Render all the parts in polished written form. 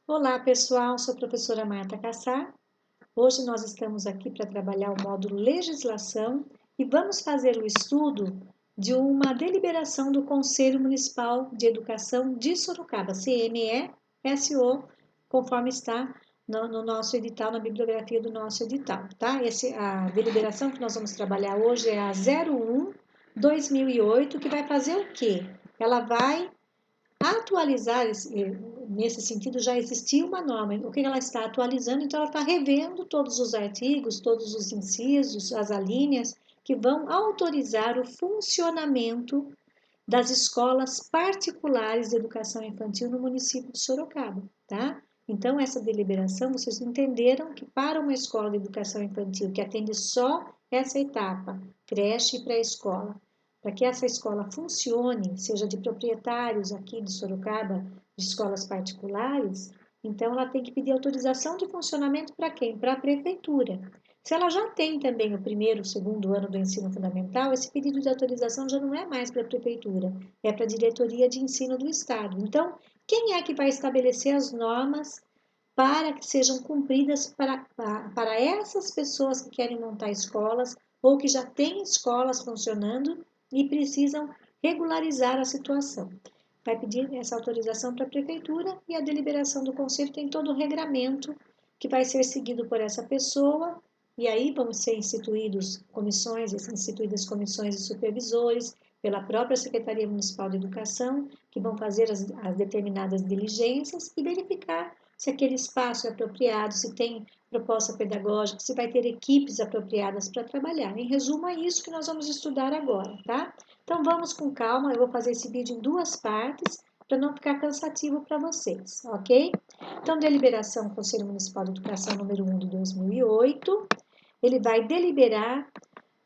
Olá, pessoal. Sou a professora Marta Cassar. Hoje nós estamos aqui para trabalhar o módulo Legislação e vamos fazer o estudo de uma deliberação do Conselho Municipal de Educação de Sorocaba, CME-SO, conforme está no nosso edital, na bibliografia do nosso edital, tá? A deliberação que nós vamos trabalhar hoje é a 01/2008, que vai fazer o quê? Ela vai atualizar, nesse sentido, já existia uma norma. O que ela está atualizando? Então, ela está revendo todos os artigos, todos os incisos, as alíneas que vão autorizar o funcionamento das escolas particulares de educação infantil no município de Sorocaba, tá? Então, essa deliberação, vocês entenderam que para uma escola de educação infantil que atende só essa etapa, creche e pré-escola, para que essa escola funcione, seja de proprietários aqui de Sorocaba, de escolas particulares, então ela tem que pedir autorização de funcionamento para quem? Para a prefeitura. Se ela já tem também o primeiro, o segundo ano do ensino fundamental, esse pedido de autorização já não é mais para a prefeitura, é para a diretoria de ensino do estado. Então, quem é que vai estabelecer as normas para que sejam cumpridas para essas pessoas que querem montar escolas ou que já têm escolas funcionando e precisam regularizar a situação? Vai pedir essa autorização para a prefeitura e a deliberação do conselho tem todo o regramento que vai ser seguido por essa pessoa, e aí vão ser instituídas comissões de supervisores pela própria Secretaria Municipal de Educação, que vão fazer as determinadas diligências e verificar se aquele espaço é apropriado, se tem proposta pedagógica, se vai ter equipes apropriadas para trabalhar. Em resumo, é isso que nós vamos estudar agora, tá? Então vamos com calma, eu vou fazer esse vídeo em duas partes para não ficar cansativo para vocês, ok? Então, deliberação Conselho Municipal de Educação número 1 de 2008, ele vai deliberar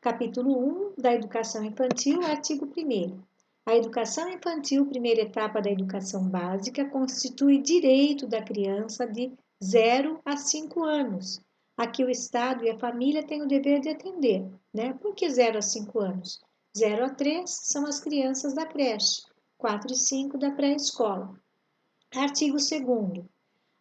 capítulo 1 da educação infantil, artigo 1º. A educação infantil, primeira etapa da educação básica, constitui direito da criança de 0 a 5 anos, a que o Estado e a família têm o dever de atender, né? Por que 0 a 5 anos? 0 a 3 são as crianças da creche, 4 e 5 da pré-escola. Artigo 2º.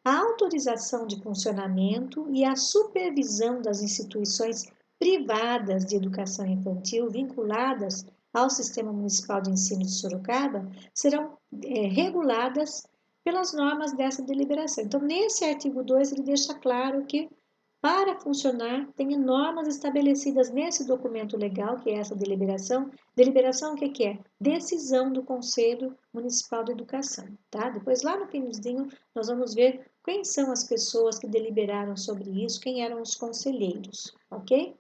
A autorização de funcionamento e a supervisão das instituições privadas de educação infantil vinculadas ao Sistema Municipal de Ensino de Sorocaba serão reguladas pelas normas dessa deliberação. Então, nesse artigo 2, ele deixa claro que para funcionar, tem normas estabelecidas nesse documento legal, que é essa deliberação. Deliberação, o que é? Decisão do Conselho Municipal de Educação, tá? Depois, lá no finalzinho, nós vamos ver quem são as pessoas que deliberaram sobre isso, quem eram os conselheiros, ok?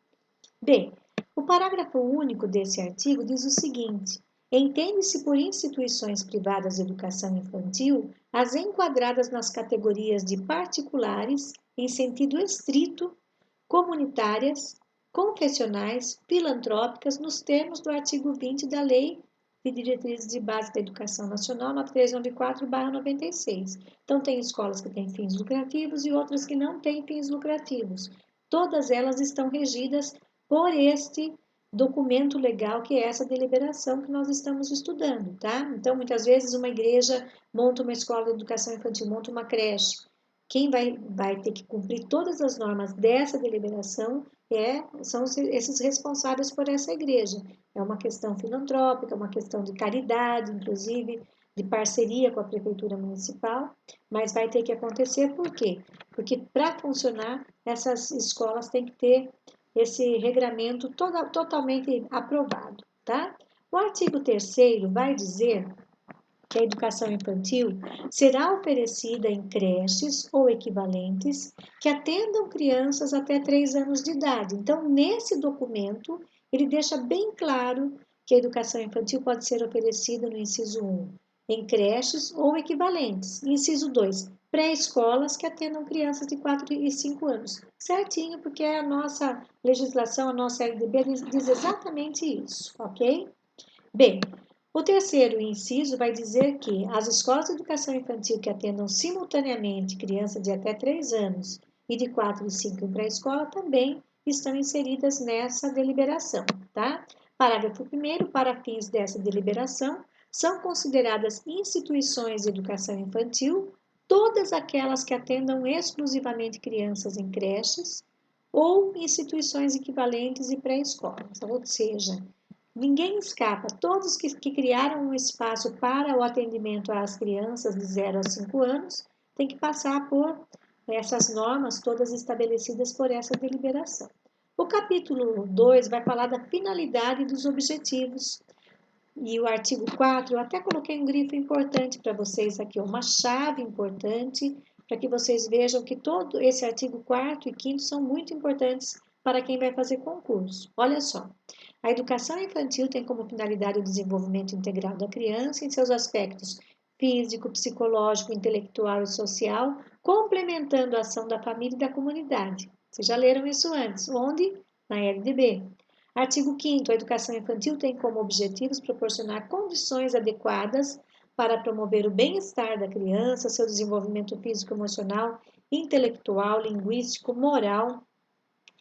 Bem, o parágrafo único desse artigo diz o seguinte: entende-se por instituições privadas de educação infantil as enquadradas nas categorias de particulares, em sentido estrito, comunitárias, confessionais, filantrópicas, nos termos do artigo 20 da Lei de Diretrizes de Base da Educação Nacional 9394/96. Então, tem escolas que têm fins lucrativos e outras que não têm fins lucrativos. Todas elas estão regidas por este documento legal que é essa deliberação que nós estamos estudando, tá? Então, muitas vezes uma igreja monta uma escola de educação infantil, monta uma creche. Quem vai ter que cumprir todas as normas dessa deliberação são esses responsáveis por essa igreja. É uma questão filantrópica, uma questão de caridade, inclusive de parceria com a prefeitura municipal, mas vai ter que acontecer por quê? Porque para funcionar, essas escolas têm que ter esse regramento totalmente aprovado, tá? O artigo 3º vai dizer que a educação infantil será oferecida em creches ou equivalentes que atendam crianças até 3 anos de idade. Então, nesse documento, ele deixa bem claro que a educação infantil pode ser oferecida no inciso 1 em creches ou equivalentes. Inciso 2, pré-escolas que atendam crianças de 4 e 5 anos. Certinho, porque a nossa legislação, a nossa LDB diz exatamente isso, ok? Bem, o terceiro inciso vai dizer que as escolas de educação infantil que atendam simultaneamente crianças de até 3 anos e de 4 e 5 em pré-escola também estão inseridas nessa deliberação, tá? Parágrafo 1º, para fins dessa deliberação, são consideradas instituições de educação infantil todas aquelas que atendam exclusivamente crianças em creches ou instituições equivalentes e pré-escolas, ou seja, ninguém escapa, todos que criaram um espaço para o atendimento às crianças de 0 a 5 anos têm que passar por essas normas todas estabelecidas por essa deliberação. O capítulo 2 vai falar da finalidade e dos objetivos. E o artigo 4, eu até coloquei um grifo importante para vocês aqui, uma chave importante, para que vocês vejam que todo esse artigo 4º e 5º são muito importantes para quem vai fazer concurso. Olha só, a educação infantil tem como finalidade o desenvolvimento integral da criança em seus aspectos físico, psicológico, intelectual e social, complementando a ação da família e da comunidade. Vocês já leram isso antes, onde? Na LDB. Artigo 5º, a educação infantil tem como objetivos proporcionar condições adequadas para promover o bem-estar da criança, seu desenvolvimento físico, emocional, intelectual, linguístico, moral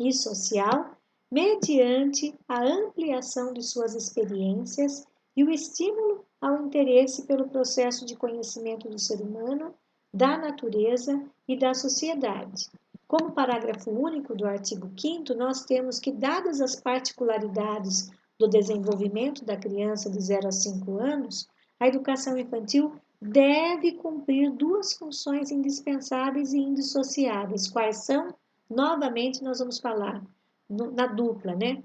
e social, mediante a ampliação de suas experiências e o estímulo ao interesse pelo processo de conhecimento do ser humano, da natureza e da sociedade. Como parágrafo único do artigo 5º, nós temos que, dadas as particularidades do desenvolvimento da criança de 0 a 5 anos, a educação infantil deve cumprir duas funções indispensáveis e indissociáveis. Quais são? Novamente, nós vamos falar na dupla, né?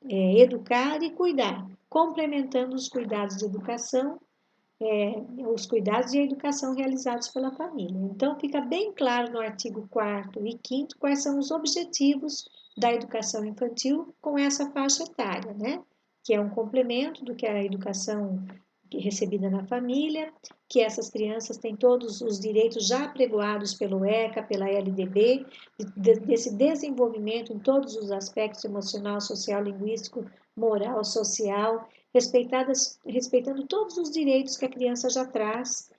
Educar e cuidar, complementando os cuidados de educação, os cuidados e a educação realizados pela família. Então, fica bem claro no artigo 4º e 5º quais são os objetivos da educação infantil com essa faixa etária, né? Que é um complemento do que é a educação recebida na família, que essas crianças têm todos os direitos já apregoados pelo ECA, pela LDB, desse desenvolvimento em todos os aspectos emocional, social, linguístico, moral, social, respeitando todos os direitos que a criança já traz,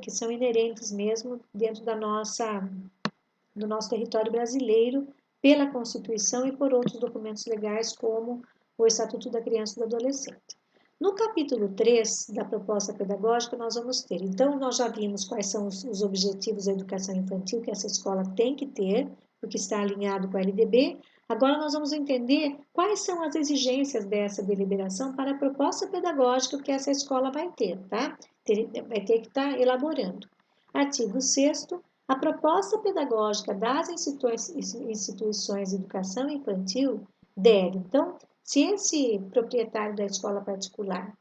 que são inerentes mesmo dentro do nosso território brasileiro, pela Constituição e por outros documentos legais, como o Estatuto da Criança e do Adolescente. No capítulo 3 da proposta pedagógica, nós vamos ter, então, nós já vimos quais são os objetivos da educação infantil que essa escola tem que ter, porque está alinhado com a LDB. Agora nós vamos entender quais são as exigências dessa deliberação para a proposta pedagógica que essa escola vai ter, tá? Vai ter que estar elaborando. Artigo 6º, a proposta pedagógica das instituições de educação infantil deve, então, se esse proprietário da escola particular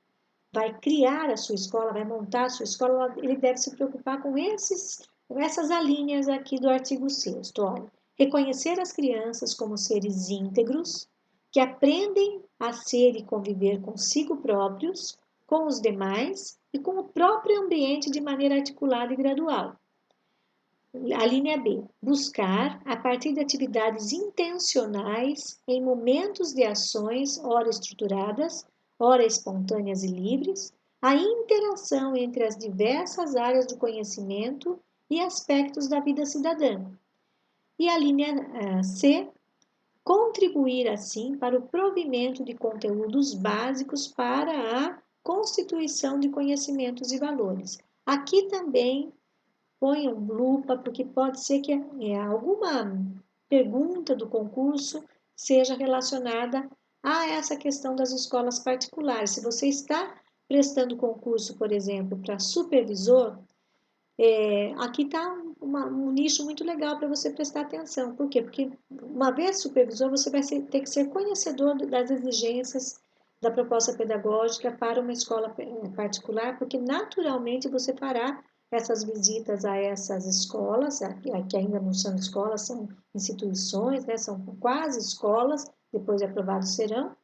vai criar a sua escola, vai montar a sua escola, ele deve se preocupar com essas alíneas aqui do artigo 6º. Olha, reconhecer as crianças como seres íntegros, que aprendem a ser e conviver consigo próprios, com os demais e com o próprio ambiente de maneira articulada e gradual. A linha B, buscar, a partir de atividades intencionais, em momentos de ações, ora estruturadas, ora espontâneas e livres, a interação entre as diversas áreas do conhecimento e aspectos da vida cidadã. E a linha C, contribuir assim para o provimento de conteúdos básicos para a constituição de conhecimentos e valores. Aqui também ponham lupa, porque pode ser que alguma pergunta do concurso seja relacionada a essa questão das escolas particulares. Se você está prestando concurso, por exemplo, para supervisor, aqui está um nicho muito legal para você prestar atenção. Por quê? Porque uma vez supervisor, você vai ter que ser conhecedor das exigências da proposta pedagógica para uma escola particular, porque naturalmente você fará essas visitas a essas escolas, que ainda não são escolas, são instituições, né? São quase escolas, depois de aprovados serão,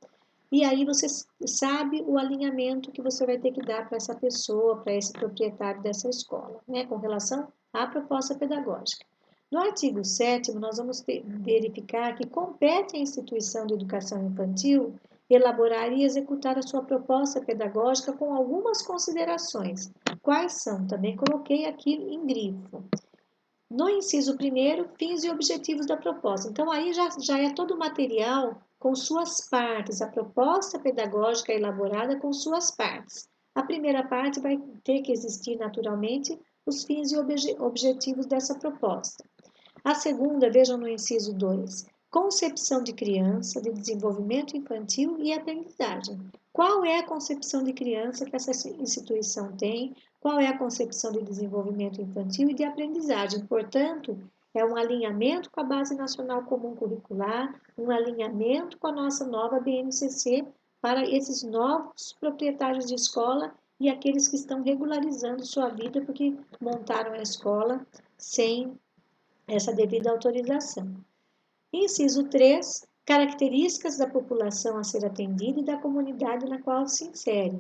e aí você sabe o alinhamento que você vai ter que dar para essa pessoa, para esse proprietário dessa escola, né? Com relação à proposta pedagógica. No artigo 7º, nós vamos verificar que compete à instituição de educação infantil elaborar e executar a sua proposta pedagógica com algumas considerações. Quais são? Também coloquei aqui em grifo. No inciso 1º, fins e objetivos da proposta. Então, aí já é todo o material com suas partes, a proposta pedagógica elaborada com suas partes. A primeira parte vai ter que existir naturalmente os fins e objetivos dessa proposta. A segunda, vejam no inciso 2, concepção de criança, de desenvolvimento infantil e aprendizagem. Qual é a concepção de criança que essa instituição tem? Qual é a concepção de desenvolvimento infantil e de aprendizagem? Portanto, é um alinhamento com a Base Nacional Comum Curricular, um alinhamento com a nossa nova BNCC para esses novos proprietários de escola e aqueles que estão regularizando sua vida porque montaram a escola sem essa devida autorização. Inciso 3, características da população a ser atendida e da comunidade na qual se insere.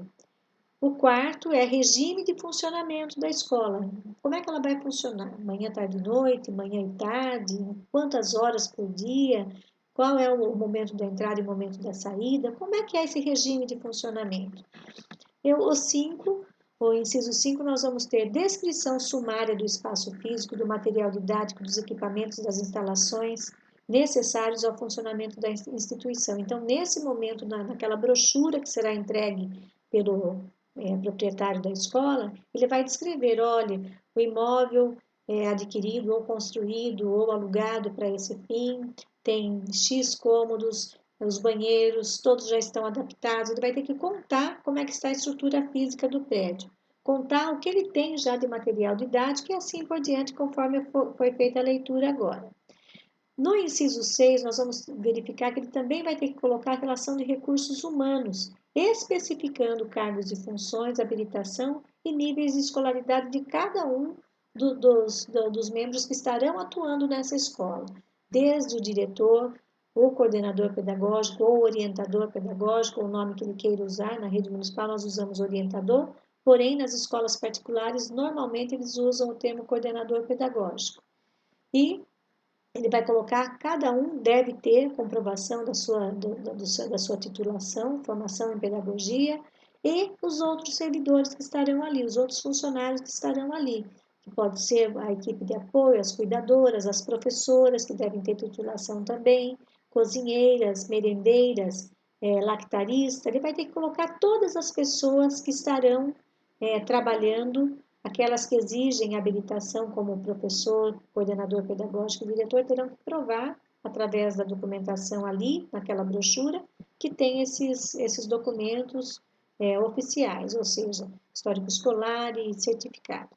O quarto é regime de funcionamento da escola. Como é que ela vai funcionar? Manhã, tarde e noite, manhã e tarde, quantas horas por dia, qual é o momento da entrada e o momento da saída, como é que é esse regime de funcionamento? O inciso 5, nós vamos ter descrição sumária do espaço físico, do material didático, dos equipamentos, das instalações necessários ao funcionamento da instituição. Então, nesse momento, naquela brochura que será entregue pelo proprietário da escola, ele vai descrever, olha, o imóvel adquirido ou construído ou alugado para esse fim, tem X cômodos, os banheiros, todos já estão adaptados, ele vai ter que contar como é que está a estrutura física do prédio, contar o que ele tem já de material didático e assim por diante, conforme foi feita a leitura agora. No inciso 6, nós vamos verificar que ele também vai ter que colocar a relação de recursos humanos, especificando cargos e funções, habilitação e níveis de escolaridade de cada um dos membros que estarão atuando nessa escola, desde o diretor, o coordenador pedagógico ou orientador pedagógico, o nome que ele queira usar. Na rede municipal nós usamos orientador, porém nas escolas particulares normalmente eles usam o termo coordenador pedagógico. E ele vai colocar, cada um deve ter comprovação da sua titulação, formação em pedagogia, e os outros servidores que estarão ali, os outros funcionários que estarão ali, que pode ser a equipe de apoio, as cuidadoras, as professoras, que devem ter titulação também, cozinheiras, merendeiras, lactaristas. Ele vai ter que colocar todas as pessoas que estarão trabalhando. Aquelas que exigem habilitação como professor, coordenador pedagógico e diretor terão que provar, através da documentação ali, naquela brochura, que tem esses documentos oficiais, ou seja, histórico escolar e certificado.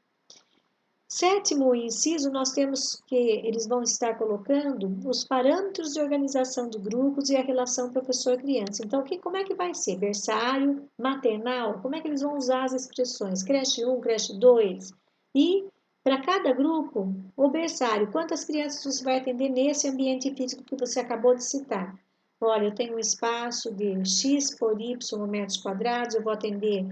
Sétimo inciso, nós temos que eles vão estar colocando os parâmetros de organização de grupos e a relação professor-criança. Então, como é que vai ser? Berçário, maternal? Como é que eles vão usar as expressões? Creche 1, creche 2? E, para cada grupo, o berçário, quantas crianças você vai atender nesse ambiente físico que você acabou de citar? Olha, eu tenho um espaço de X por Y metros quadrados, eu vou atender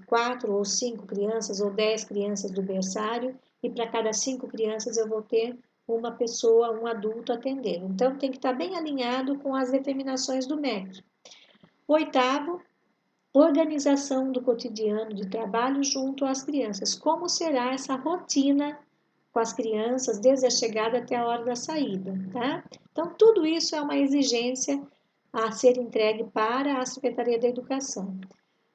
4 ou 5 crianças ou 10 crianças do berçário, e para cada 5 crianças eu vou ter uma pessoa, um adulto atendendo. Então, tem que estar bem alinhado com as determinações do MEC. Oitavo, organização do cotidiano de trabalho junto às crianças. Como será essa rotina com as crianças, desde a chegada até a hora da saída, tá? Então, tudo isso é uma exigência a ser entregue para a Secretaria da Educação.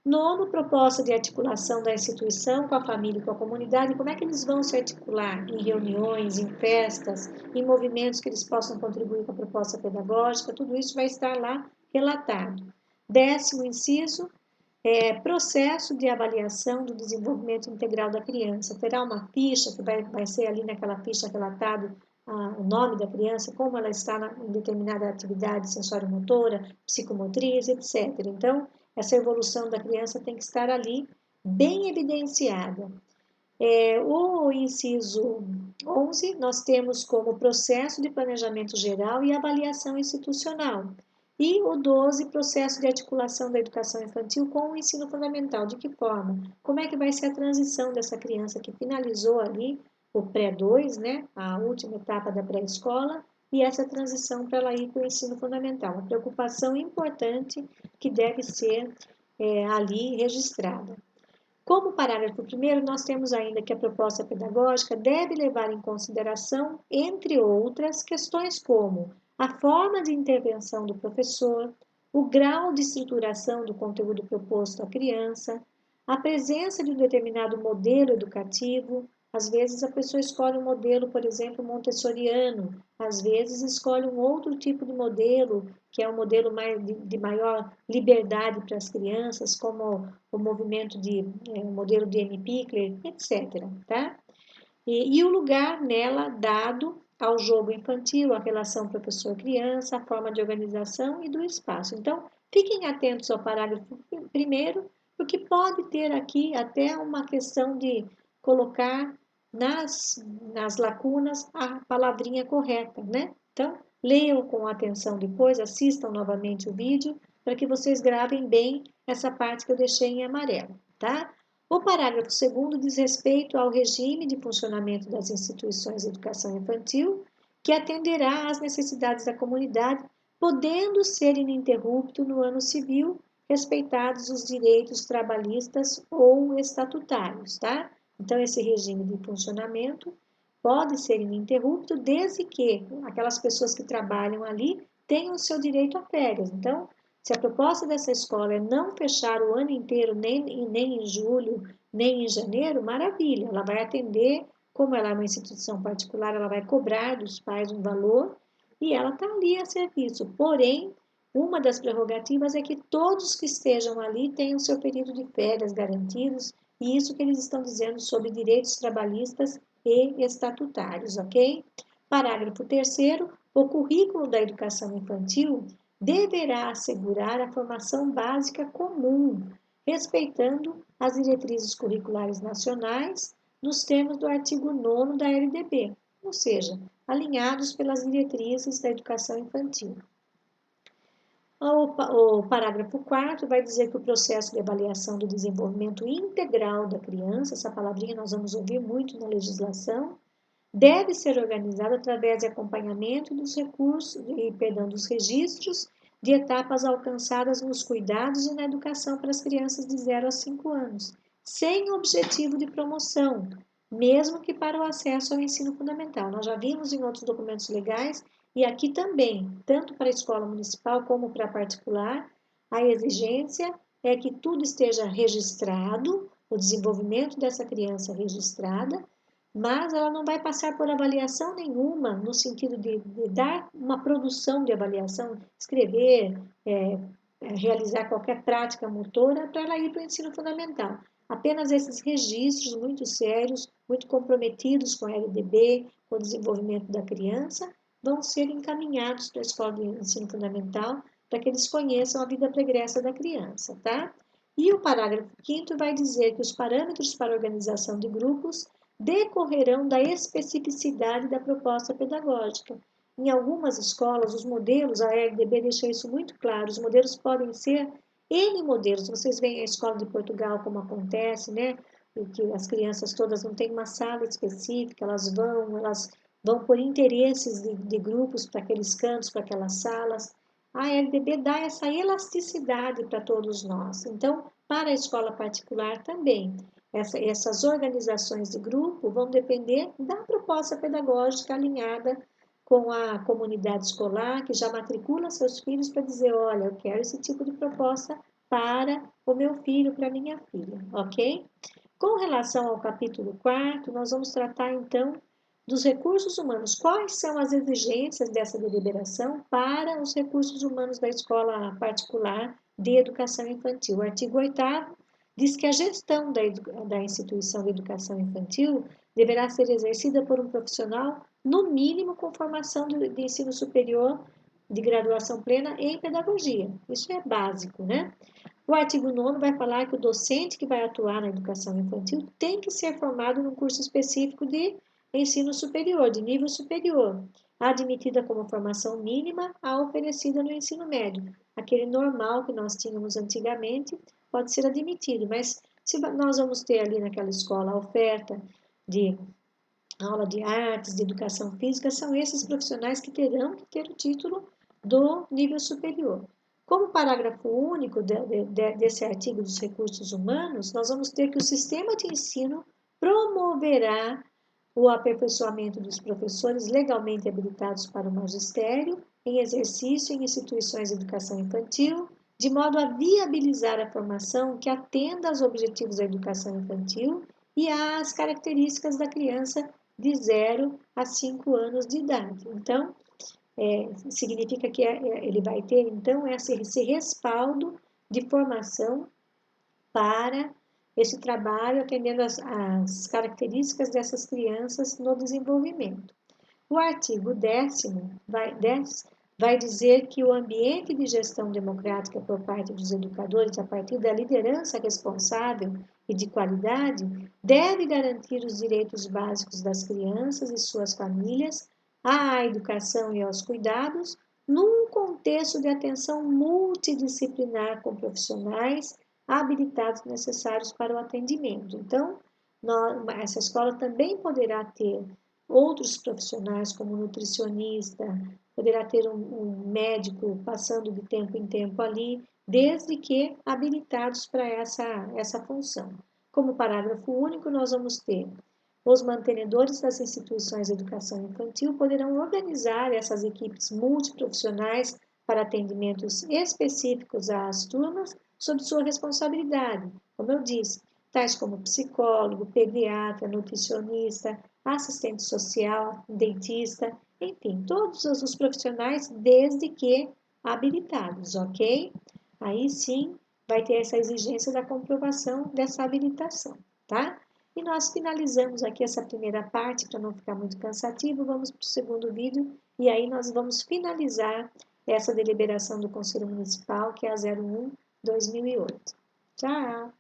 Nono, proposta de articulação da instituição com a família e com a comunidade. Como é que eles vão se articular em reuniões, em festas, em movimentos que eles possam contribuir com a proposta pedagógica? Tudo isso vai estar lá relatado. Décimo inciso, processo de avaliação do desenvolvimento integral da criança. Terá uma ficha que vai ser ali naquela ficha relatado o nome da criança, como ela está em determinada atividade sensório-motora, psicomotriz, etc. Então, essa evolução da criança tem que estar ali bem evidenciada. O inciso 11, nós temos como processo de planejamento geral e avaliação institucional. E o 12, processo de articulação da educação infantil com o ensino fundamental. De que forma? Como é que vai ser a transição dessa criança que finalizou ali o pré-2, né, a última etapa da pré-escola, e essa transição para ela ir para o ensino fundamental. Uma preocupação importante que deve ser ali registrada. Como parágrafo primeiro, nós temos ainda que a proposta pedagógica deve levar em consideração, entre outras, questões como a forma de intervenção do professor, o grau de estruturação do conteúdo proposto à criança, A presença de um determinado modelo educativo, às vezes a pessoa escolhe um modelo, por exemplo, montessoriano, às vezes escolhe um outro tipo de modelo, que é um modelo de maior liberdade para as crianças, como o movimento o modelo de Amy Pickler, etc. Tá? E o lugar nela dado ao jogo infantil, a relação professor-criança, a forma de organização e do espaço. Então, fiquem atentos ao parágrafo primeiro, porque pode ter aqui até uma questão de colocar nas lacunas a palavrinha correta, né? Então, leiam com atenção depois, assistam novamente o vídeo, para que vocês gravem bem essa parte que eu deixei em amarelo, tá? O parágrafo 2º diz respeito ao regime de funcionamento das instituições de educação infantil, que atenderá às necessidades da comunidade, podendo ser ininterrupto no ano civil, respeitados os direitos trabalhistas ou estatutários, tá? Então, esse regime de funcionamento pode ser ininterrupto desde que aquelas pessoas que trabalham ali tenham o seu direito a férias. Então, se a proposta dessa escola é não fechar o ano inteiro, nem em julho, nem em janeiro, maravilha, ela vai atender, como ela é uma instituição particular, ela vai cobrar dos pais um valor e ela está ali a serviço. Porém, uma das prerrogativas é que todos que estejam ali tenham seu período de férias garantidos, e isso que eles estão dizendo sobre direitos trabalhistas e estatutários, ok? Parágrafo 3º, o currículo da educação infantil deverá assegurar a formação básica comum, respeitando as diretrizes curriculares nacionais nos termos do artigo 9º da LDB, ou seja, alinhados pelas diretrizes da educação infantil. O parágrafo 4º vai dizer que o processo de avaliação do desenvolvimento integral da criança, essa palavrinha nós vamos ouvir muito na legislação, deve ser organizado através de acompanhamento dos dos registros de etapas alcançadas nos cuidados e na educação para as crianças de 0 a 5 anos, sem objetivo de promoção, mesmo que para o acesso ao ensino fundamental. Nós já vimos em outros documentos legais e aqui também, tanto para a escola municipal como para a particular, a exigência é que tudo esteja registrado, o desenvolvimento dessa criança registrada, mas ela não vai passar por avaliação nenhuma, no sentido de dar uma produção de avaliação, escrever, realizar qualquer prática motora para ela ir para o ensino fundamental. Apenas esses registros muito sérios, muito comprometidos com a LDB, com o desenvolvimento da criança, vão ser encaminhados para a escola de ensino fundamental para que eles conheçam a vida pregressa da criança, tá? E o parágrafo 5º vai dizer que os parâmetros para a organização de grupos decorrerão da especificidade da proposta pedagógica. Em algumas escolas, os modelos, a LDB deixa isso muito claro, os modelos podem ser N modelos. Vocês veem a escola de Portugal como acontece, né? Que as crianças todas não têm uma sala específica, elas vão por interesses de grupos para aqueles cantos, para aquelas salas. A LDB dá essa elasticidade para todos nós. Então, para a escola particular também, essas organizações de grupo vão depender da proposta pedagógica alinhada com a comunidade escolar, que já matricula seus filhos para dizer, olha, eu quero esse tipo de proposta para o meu filho, para a minha filha, ok? Com relação ao capítulo 4º, nós vamos tratar então dos recursos humanos. Quais são as exigências dessa deliberação para os recursos humanos da escola particular de educação infantil? O artigo 8º diz que a gestão da instituição de educação infantil deverá ser exercida por um profissional, no mínimo com formação de ensino superior, de graduação plena em pedagogia. Isso é básico, né? O artigo 9º vai falar que o docente que vai atuar na educação infantil tem que ser formado num curso específico de ensino superior, de nível superior, admitida como formação mínima a oferecida no ensino médio. Aquele normal que nós tínhamos antigamente pode ser admitido, mas se nós vamos ter ali naquela escola a oferta de aula de artes, de educação física, são esses profissionais que terão que ter o título do nível superior. Como parágrafo único desse artigo dos recursos humanos, nós vamos ter que o sistema de ensino promoverá o aperfeiçoamento dos professores legalmente habilitados para o magistério, em exercício em instituições de educação infantil, de modo a viabilizar a formação que atenda aos objetivos da educação infantil e às características da criança de 0 a 5 anos de idade. Então, significa que ele vai ter, então, esse respaldo de formação para esse trabalho, atendendo as características dessas crianças no desenvolvimento. O artigo 10º vai dizer que o ambiente de gestão democrática por parte dos educadores, a partir da liderança responsável e de qualidade, deve garantir os direitos básicos das crianças e suas famílias à educação e aos cuidados, num contexto de atenção multidisciplinar com profissionais habilitados necessários para o atendimento. Então, essa escola também poderá ter outros profissionais, como nutricionista, poderá ter um médico passando de tempo em tempo ali, desde que habilitados para essa função. Como parágrafo único, nós vamos ter os mantenedores das instituições de educação infantil poderão organizar essas equipes multiprofissionais para atendimentos específicos às turmas sob sua responsabilidade, como eu disse, tais como psicólogo, pediatra, nutricionista, assistente social, dentista, enfim, todos os profissionais desde que habilitados, ok? Aí sim vai ter essa exigência da comprovação dessa habilitação, tá? E nós finalizamos aqui essa primeira parte, para não ficar muito cansativo, vamos para o segundo vídeo e aí nós vamos finalizar essa deliberação do Conselho Municipal, que é a 01/2008. Tchau!